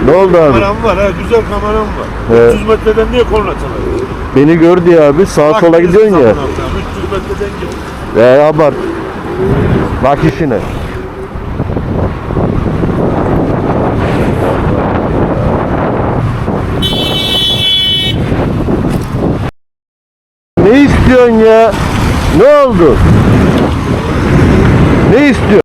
Ne oldu abi? Kameram var ha, güzel kameram var. Evet. 300 metreden niye korna çalıyor? Beni gördü ya abi. Sağa sola gidiyorsun ya. 300 metreden git. Abart. Bak işine. Ne istiyorsun ya? Ne oldu? Ne istiyorsun?